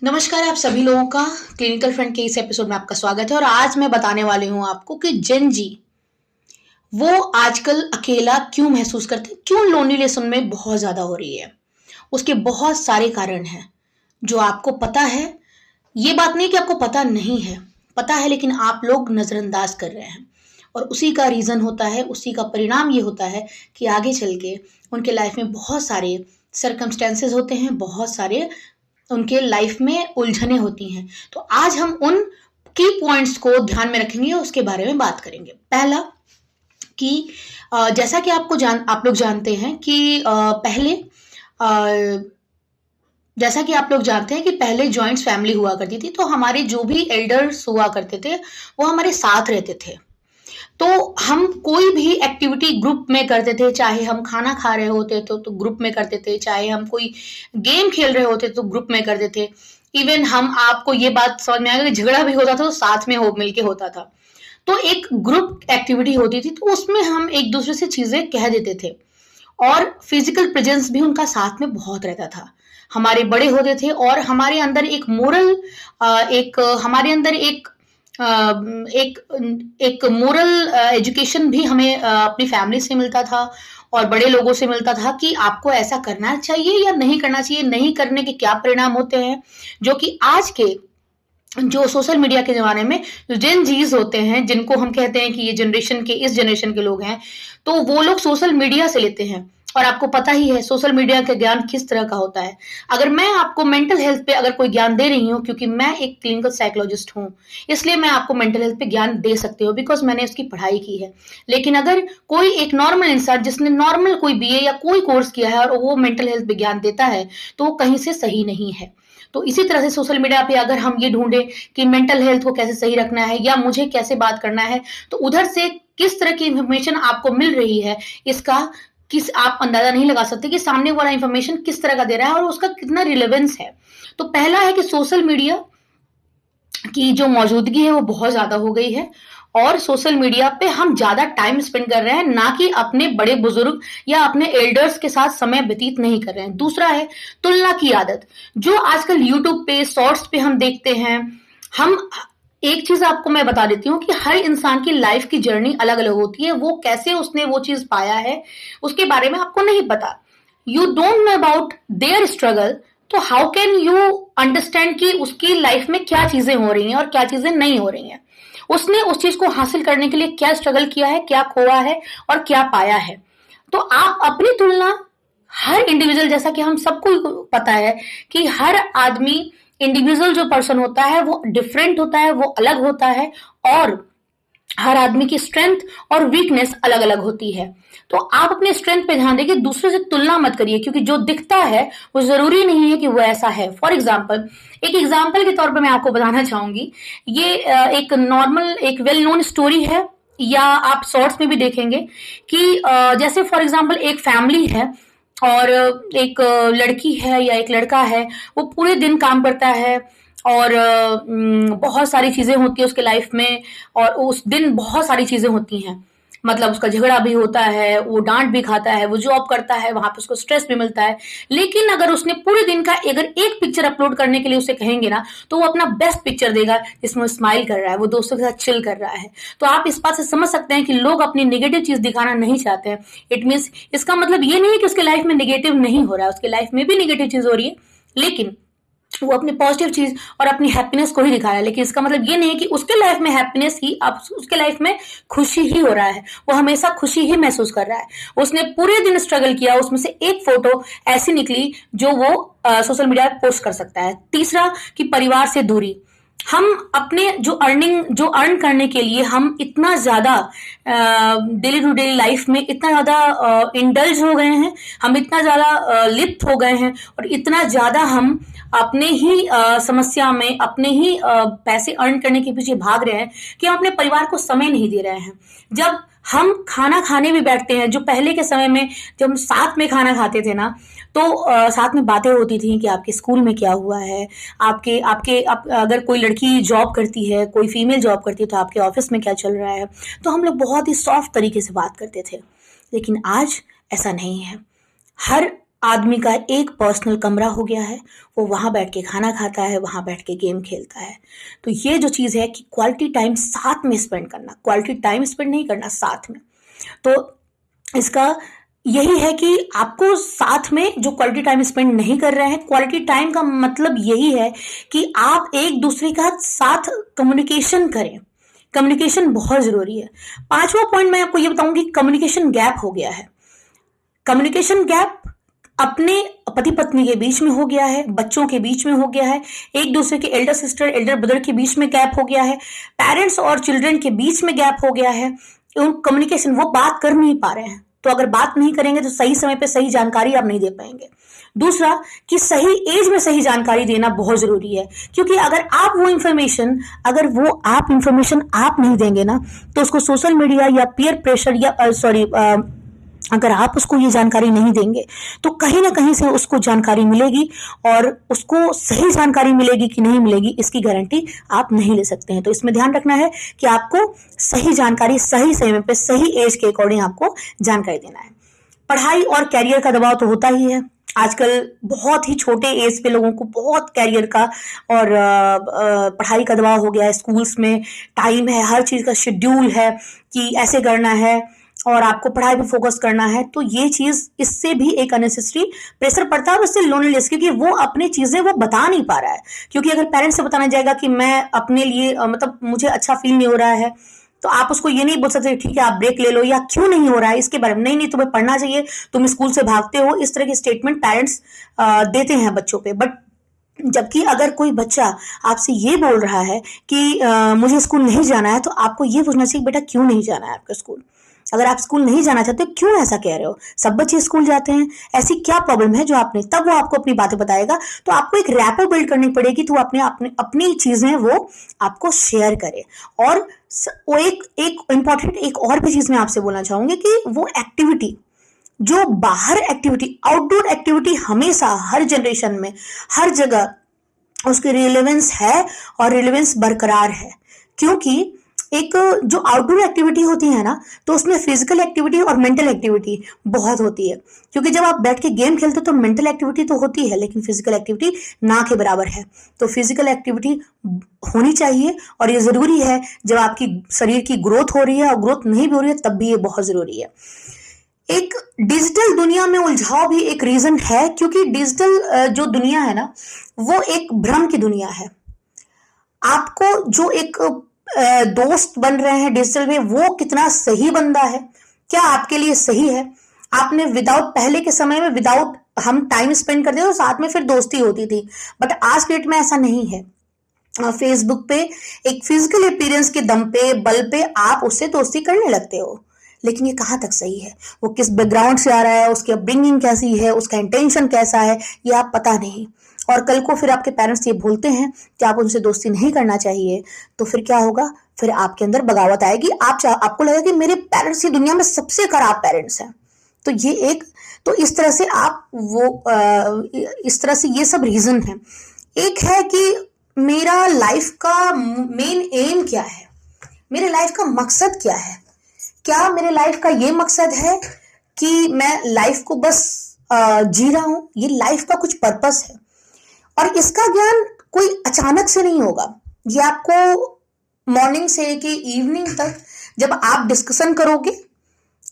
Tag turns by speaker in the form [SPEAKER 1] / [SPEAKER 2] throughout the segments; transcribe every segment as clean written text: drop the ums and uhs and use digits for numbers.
[SPEAKER 1] नमस्कार आप सभी लोगों का क्लिनिकल फ्रेंड के इस एपिसोड में आपका स्वागत है। और आज मैं बताने वाली हूँ आपको कि जेन जी वो आजकल अकेला क्यों महसूस करते हैं, क्यों लोनलीनेस उनमें बहुत ज़्यादा हो रही है। उसके बहुत सारे कारण हैं जो आपको पता है। ये बात नहीं कि आपको पता नहीं है, पता है, लेकिन आप लोग नज़रअंदाज कर रहे हैं। और उसी का रीज़न होता है, उसी का परिणाम ये होता है कि आगे चल के उनके लाइफ में बहुत सारे सर्कमस्टेंसेस होते हैं, बहुत सारे उनके लाइफ में उलझने होती हैं। तो आज हम उन की पॉइंट्स को ध्यान में रखेंगे, उसके बारे में बात करेंगे। पहला कि जैसा कि आप लोग जानते हैं कि जैसा कि आप लोग जानते हैं कि पहले जॉइंट फैमिली हुआ करती थी, तो हमारे जो भी एल्डर्स हुआ करते थे वो हमारे साथ रहते थे। तो हम कोई भी एक्टिविटी ग्रुप में करते थे, चाहे हम खाना खा रहे होते तो ग्रुप में करते थे, चाहे हम कोई गेम खेल रहे होते तो ग्रुप में करते थे। इवन हम आपको ये बात समझ में आएगा कि झगड़ा भी होता था तो साथ में मिलके होता था। तो एक ग्रुप एक्टिविटी होती थी, तो उसमें हम एक दूसरे से चीजें कह देते थे और फिजिकल प्रेजेंस भी उनका साथ में बहुत रहता था। हमारे बड़े होते थे और हमारे अंदर एक मोरल हमारे अंदर एक मोरल एजुकेशन भी हमें अपनी फैमिली से मिलता था और बड़े लोगों से मिलता था कि आपको ऐसा करना चाहिए या नहीं करना चाहिए, नहीं करने के क्या परिणाम होते हैं। जो कि आज के जो सोशल मीडिया के ज़माने में जो जेन जीज होते हैं, जिनको हम कहते हैं कि ये इस जनरेशन के लोग हैं, तो वो लोग सोशल मीडिया से लेते हैं। और आपको पता ही है सोशल मीडिया का ज्ञान किस तरह का होता है। अगर मैं आपको मेंटल हेल्थ पे अगर कोई ज्ञान दे रही हूँ, क्योंकि मैं एक क्लिनिकल साइकोलॉजिस्ट हूँ, इसलिए मैं आपको मेंटल हेल्थ पे ज्ञान दे सकती हूँ, बिकॉज मैंने उसकी पढ़ाई की है। लेकिन अगर कोई एक नॉर्मल इंसान जिसने नॉर्मल कोई बीए या कोई कोर्स किया है और वो मेंटल हेल्थ पे ज्ञान देता है, तो वो कहीं से सही नहीं है। तो इसी तरह से सोशल मीडिया पे अगर हम ये ढूंढे कि मेंटल हेल्थ को कैसे सही रखना है या मुझे कैसे बात करना है, तो उधर से किस तरह की इंफॉर्मेशन आपको मिल रही है, इसका आप अंदाजा नहीं लगा सकते कि सामने वाला इंफॉर्मेशन किस तरह का दे रहा है और उसका कितना रिलेवेंस है। तो पहला है कि सोशल मीडिया की जो मौजूदगी है वो बहुत ज्यादा हो गई है और सोशल मीडिया पे हम ज्यादा टाइम स्पेंड कर रहे हैं, ना कि अपने बड़े बुजुर्ग या अपने एल्डर्स के साथ समय व्यतीत नहीं कर रहे हैं। दूसरा है तुलना की आदत, जो आजकल यूट्यूब पे शॉर्ट्स पे हम देखते हैं। हम एक चीज आपको मैं बता देती हूँ कि हर इंसान की लाइफ की जर्नी अलग अलग होती है। वो कैसे उसने वो चीज पाया है उसके बारे में आपको नहीं पता। You don't know about their struggle, तो हाउ कैन यू अंडरस्टैंड कि उसकी लाइफ में क्या चीजें हो रही हैं और क्या चीजें नहीं हो रही हैं। उसने उस चीज को हासिल करने के लिए क्या स्ट्रगल किया है, क्या खोया है और क्या पाया है। तो आप अपनी तुलना, हर इंडिविजुअल, जैसा कि हम सबको पता है कि हर आदमी इंडिविजुअल जो पर्सन होता है वो डिफरेंट होता है, वो अलग होता है और हर आदमी की स्ट्रेंथ और वीकनेस अलग अलग होती है। तो आप अपने स्ट्रेंथ पे ध्यान दें कि दूसरे से तुलना मत करिए, क्योंकि जो दिखता है वो जरूरी नहीं है कि वो ऐसा है। फॉर एग्जाम्पल, एक एग्जाम्पल के तौर पे मैं आपको बताना चाहूंगी। ये एक नॉर्मल एक वेल नोन स्टोरी है, या आप शॉर्ट्स में भी देखेंगे कि जैसे फॉर एग्जाम्पल एक फैमिली है और एक लड़की है या एक लड़का है, वो पूरे दिन काम करता है और बहुत सारी चीजें होती है उसके लाइफ में और उस दिन बहुत सारी चीजें होती हैं। मतलब उसका झगड़ा भी होता है, वो डांट भी खाता है, वो जॉब करता है, वहां पे उसको स्ट्रेस भी मिलता है। लेकिन अगर उसने पूरे दिन का अगर एक पिक्चर अपलोड करने के लिए उसे कहेंगे ना, तो वो अपना बेस्ट पिक्चर देगा जिसमें वो स्माइल कर रहा है, वो दोस्तों के साथ चिल कर रहा है। तो आप इस बात से समझ सकते हैं कि लोग अपनी नेगेटिव चीज दिखाना नहीं चाहते हैं। इट मीन्स इसका मतलब ये नहीं है कि उसके लाइफ में नेगेटिव नहीं हो रहा है, उसके लाइफ में भी नेगेटिव चीज हो रही है, लेकिन वो अपनी पॉजिटिव चीज और अपनी हैप्पीनेस को ही दिखा रहा है। लेकिन इसका मतलब ये नहीं है कि उसके लाइफ में हैप्पीनेस ही, अब उसके लाइफ में खुशी ही हो रहा है, वो हमेशा खुशी ही महसूस कर रहा है। उसने पूरे दिन स्ट्रगल किया, उसमें से एक फोटो ऐसी निकली जो वो सोशल मीडिया पर पोस्ट कर सकता है। तीसरा कि परिवार से दूरी, हम अपने जो अर्न करने के लिए हम इतना ज्यादा डेली टू डेली लाइफ में इतना ज्यादा इंडल्ज हो गए हैं, हम इतना ज्यादा लिप्त हो गए हैं और इतना ज्यादा हम अपने ही समस्या में, अपने ही पैसे अर्न करने के पीछे भाग रहे हैं कि हम अपने परिवार को समय नहीं दे रहे हैं। जब हम खाना खाने भी बैठते हैं, जो पहले के समय में जब हम साथ में खाना खाते थे ना, तो साथ में बातें होती थी कि आपके स्कूल में क्या हुआ है, अगर कोई लड़की जॉब करती है, कोई फीमेल जॉब करती है, तो आपके ऑफिस में क्या चल रहा है। तो हम लोग बहुत ही सॉफ्ट तरीके से बात करते थे। लेकिन आज ऐसा नहीं है। हर आदमी का एक पर्सनल कमरा हो गया है, वो वहाँ बैठ के खाना खाता है, वहाँ बैठ के गेम खेलता है। तो ये जो चीज़ है कि क्वालिटी टाइम साथ में स्पेंड करना, क्वालिटी टाइम स्पेंड नहीं करना साथ में। तो इसका यही है कि आपको साथ में जो क्वालिटी टाइम स्पेंड नहीं कर रहे हैं, क्वालिटी टाइम का मतलब यही है कि आप एक दूसरे का साथ कम्युनिकेशन करें। कम्युनिकेशन बहुत जरूरी है। 5वां पॉइंट मैं आपको ये बताऊंगी, कम्युनिकेशन गैप हो गया है। कम्युनिकेशन गैप अपने पति पत्नी के बीच में हो गया है, बच्चों के बीच में हो गया है, एक दूसरे के एल्डर सिस्टर एल्डर ब्रदर के बीच में गैप हो गया है, पेरेंट्स और चिल्ड्रन के बीच में गैप हो गया है। कम्युनिकेशन, वो बात कर नहीं पा रहे हैं। तो अगर बात नहीं करेंगे तो सही समय पे सही जानकारी आप नहीं दे पाएंगे। दूसरा कि सही एज में सही जानकारी देना बहुत जरूरी है, क्योंकि अगर आप वो इंफॉर्मेशन आप नहीं देंगे ना, तो उसको सोशल मीडिया या पीयर प्रेशर या अगर आप उसको ये जानकारी नहीं देंगे तो कहीं ना कहीं से उसको जानकारी मिलेगी, और उसको सही जानकारी मिलेगी कि नहीं मिलेगी इसकी गारंटी आप नहीं ले सकते हैं। तो इसमें ध्यान रखना है कि आपको सही जानकारी सही समय पे सही एज के अकॉर्डिंग आपको जानकारी देना है। पढ़ाई और कैरियर का दबाव तो होता ही है। आजकल बहुत ही छोटे एज पे लोगों को बहुत कैरियर का और पढ़ाई का दबाव हो गया है। स्कूल्स में टाइम है, हर चीज़ का शेड्यूल है कि ऐसे करना है और आपको पढ़ाई पे फोकस करना है। तो ये चीज़, इससे भी एक अननेसेसरी प्रेशर पड़ता है, और उससे लोनलीनेस, क्योंकि वो अपनी चीज़ें वो बता नहीं पा रहा है। क्योंकि अगर पेरेंट्स से बताना जाएगा कि मैं अपने लिए मतलब मुझे अच्छा फील नहीं हो रहा है, तो आप उसको ये नहीं बोल सकते ठीक है आप ब्रेक ले लो, या क्यों नहीं हो रहा है इसके बारे में, नहीं तुम्हें पढ़ना चाहिए, तुम स्कूल से भागते हो, इस तरह के स्टेटमेंट पेरेंट्स देते हैं बच्चों पे। बट जबकि अगर कोई बच्चा आपसे ये बोल रहा है कि मुझे स्कूल नहीं जाना है, तो आपको ये पूछना चाहिए बेटा क्यों नहीं जाना है आपका स्कूल। अगर आप स्कूल नहीं जाना चाहते क्यों ऐसा कह रहे हो, सब बच्चे स्कूल जाते हैं, ऐसी क्या प्रॉब्लम है जो आपने, तब वो आपको अपनी बातें बताएगा। तो आपको एक रैपो बिल्ड करनी पड़ेगी, तो अपनी चीजें वो आपको शेयर करे। और वो एक इंपॉर्टेंट एक और भी चीज मैं आपसे बोलना चाहूंगी कि वो एक्टिविटी, जो बाहर एक्टिविटी, आउटडोर एक्टिविटी, हमेशा हर जनरेशन में हर जगह उसकी रिलेवेंस है और रिलेवेंस बरकरार है। क्योंकि एक जो आउटडोर एक्टिविटी होती है ना, तो उसमें फिजिकल एक्टिविटी और मेंटल एक्टिविटी बहुत होती है। क्योंकि जब आप बैठ के गेम खेलते हो तो मेंटल एक्टिविटी तो होती है, लेकिन फिजिकल एक्टिविटी ना के बराबर है। तो फिजिकल एक्टिविटी होनी चाहिए, और ये जरूरी है जब आपकी शरीर की ग्रोथ हो रही है, और ग्रोथ नहीं भी हो रही है तब भी ये बहुत जरूरी है। एक डिजिटल दुनिया में उलझाव भी एक रीजन है, क्योंकि डिजिटल जो दुनिया है ना, वो एक भ्रम की दुनिया है। आपको जो एक दोस्त बन रहे हैं डिजिटल में, वो कितना सही बंदा है, क्या आपके लिए सही है। आपने विदाउट, पहले के समय में विदाउट हम टाइम स्पेंड करते थे तो साथ में फिर दोस्ती होती थी, बट आज के डेट में ऐसा नहीं है। फेसबुक पे एक फिजिकल अपीयरेंस के दम पे, बल पे आप उससे दोस्ती करने लगते हो, लेकिन ये कहाँ तक सही है, वो किस बैकग्राउंड से आ रहा है, उसकी अपब्रिंगिंग कैसी है, उसका इंटेंशन कैसा है, ये आप पता नहीं। और कल को फिर आपके पेरेंट्स ये बोलते हैं कि आप उनसे दोस्ती नहीं करना चाहिए, तो फिर क्या होगा, फिर आपके अंदर बगावत आएगी। आपको लगेगा कि मेरे पेरेंट्स ही दुनिया में सबसे खराब पेरेंट्स हैं। तो ये एक, तो इस तरह से आप इस तरह से ये सब रीजन है। एक है कि मेरा लाइफ का मेन एम क्या है, मेरे लाइफ का मकसद क्या है। क्या मेरे लाइफ का ये मकसद है कि मैं लाइफ को बस जी रहा हूं, ये लाइफ का कुछ पर्पस है। और इसका ज्ञान कोई अचानक से नहीं होगा, ये आपको मॉर्निंग से कि इवनिंग तक जब आप डिस्कशन करोगे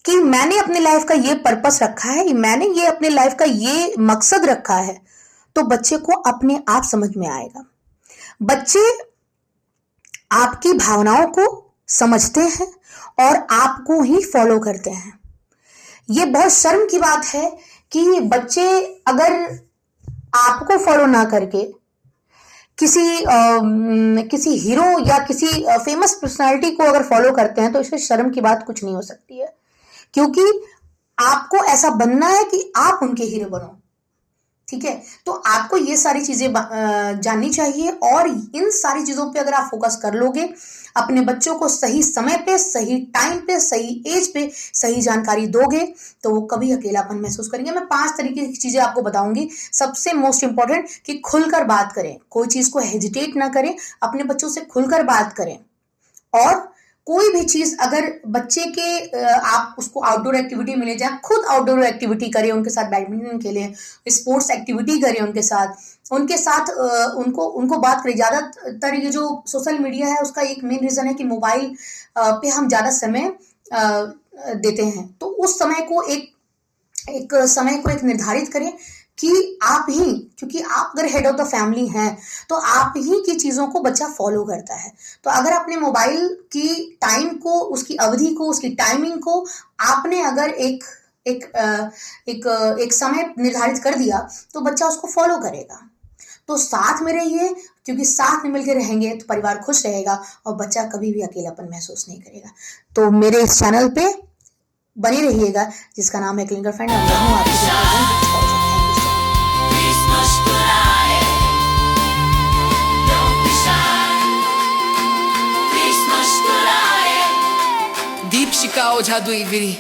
[SPEAKER 1] कि मैंने अपने लाइफ का ये पर्पस रखा है, मैंने ये अपने लाइफ का ये मकसद रखा है, तो बच्चे को अपने आप समझ में आएगा। बच्चे आपकी भावनाओं को समझते हैं और आपको ही फॉलो करते हैं। ये बहुत शर्म की बात है कि बच्चे अगर आपको फॉलो ना करके किसी हीरो या किसी फेमस पर्सनालिटी को अगर फॉलो करते हैं, तो इससे शर्म की बात कुछ नहीं हो सकती है। क्योंकि आपको ऐसा बनना है कि आप उनके हीरो बनो, ठीक है। तो आपको ये सारी चीजें जाननी चाहिए, और इन सारी चीजों पे अगर आप फोकस कर लोगे, अपने बच्चों को सही समय पे, सही टाइम पे, सही एज पे सही जानकारी दोगे, तो वो कभी अकेलापन महसूस करेंगे। मैं 5 तरीके की चीजें आपको बताऊंगी। सबसे मोस्ट इंपॉर्टेंट कि खुलकर बात करें, कोई चीज को हेजिटेट ना करें, अपने बच्चों से खुलकर बात करें, और कोई भी चीज अगर बच्चे के आप उसको आउटडोर एक्टिविटी मिले जाए, खुद आउटडोर एक्टिविटी करें, उनके साथ बैडमिंटन खेलें, स्पोर्ट्स एक्टिविटी करें उनके साथ उनको उनको बात करें। ज्यादातर ये जो सोशल मीडिया है उसका एक मेन रीजन है कि मोबाइल पे हम ज्यादा समय देते हैं। तो उस समय को एक समय को एक निर्धारित करें कि आप ही, क्योंकि आप अगर हेड ऑफ द फैमिली हैं तो आप ही की चीजों को बच्चा फॉलो करता है। तो अगर आपने मोबाइल की टाइम को, उसकी अवधि को, उसकी टाइमिंग को आपने अगर एक समय निर्धारित कर दिया तो बच्चा उसको फॉलो करेगा। तो साथ में रहिए, क्योंकि साथ में मिलकर रहेंगे तो परिवार खुश रहेगा और बच्चा कभी भी अकेलापन महसूस नहीं करेगा। तो मेरे इस चैनल पे बने रहिएगा जिसका नाम है क्लिंगर फ्रेंड।
[SPEAKER 2] दीपशिका ओझा द्विवेदी।